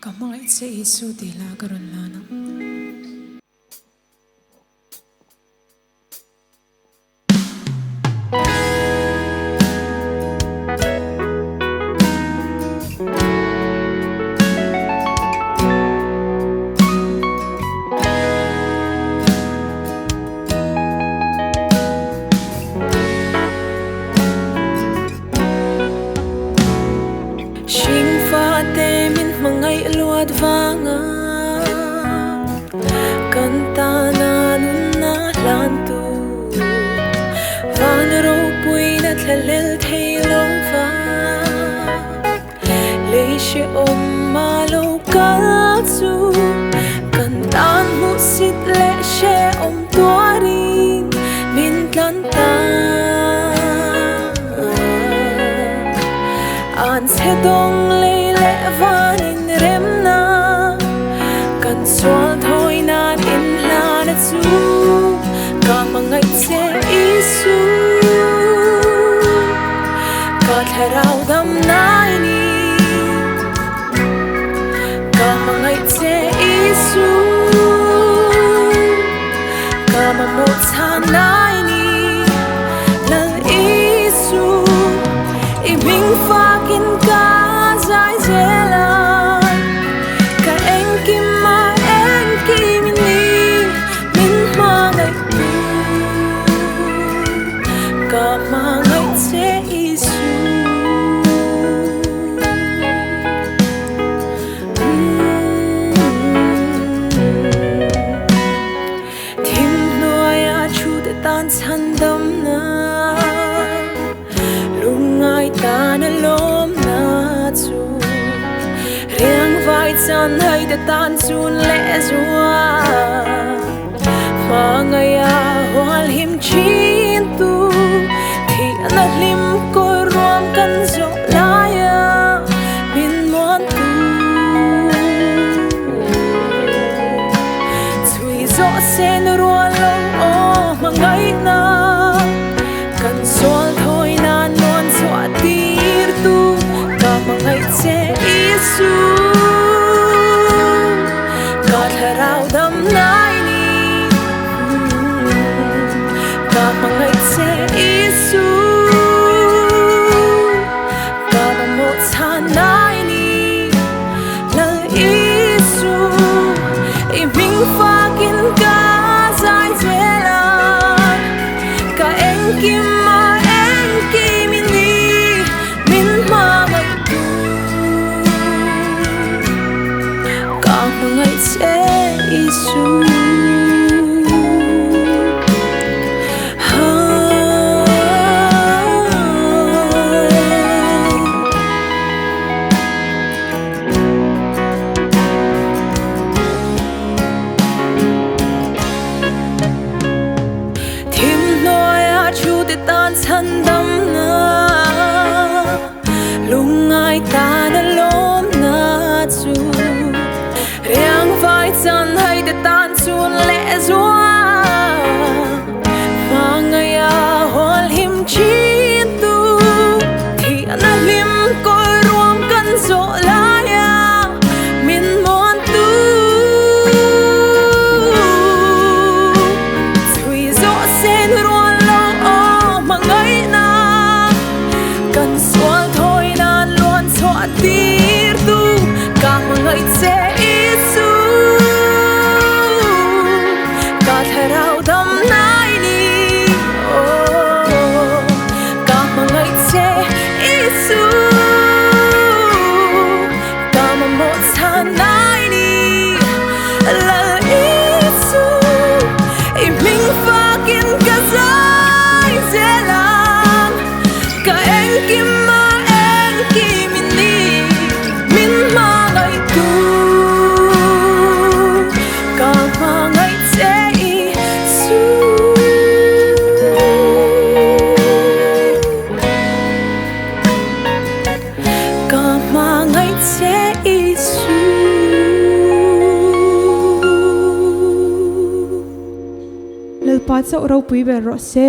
Hmangaih se Isu tila karon lana. Hmangaih luat vanga kantana nunna lantu Vanlalhriatpuii na tlalel theilova leishe malo kalchu kantan musit leishe tuarin min tlanta an sedong leile vanin remna kan sual thoi nan in lana chu Hmangaih se Isu ka tharau dam nai ni Hmangaih se Isu ka mamot sa nai ni lal Isu iming fakin ka zai zela ka engkim ma engkim ni min Hmangaih ka Hmangaih se Isu thim noya chu te tan chan dam na lungai tan alom na chu riang vai chan hai te tan chun le zua Hmangaih hual him chin tu thi na lim ko rom kan zo laya min mon tu chui zo sen rual lo Hmangaih na kan sol thoi nan mon zo atir tu Hmangaih se Isu ka tharau dam nai ni Hmangaih se Isu ka mamot sa nai ni lal Isu iming fakin ka zai zela ka engkim ma engkim ni min Hmangaih ka Hmangaih se Isu tan chan dam na lungai tan alom na chu riang vai chan hai te tan chun le zua Hmangaih hual him chin tu thi na lim ko rom kan zo laya min mon tu chui zo sen rual Hmangaih na kan sual thoi nan luan so atir tu Hmangaih se Isu ka tharau dam nai ni Hmangaih se Isu ka mamot sa nai ni lal Isu iming fakin ka zai zela ka engkim ma engkim ni min Hmangaih ka Hmangaih se Isu ka Hmangaih se Isu Lalpat sa Vanlalhriatpuii be ro se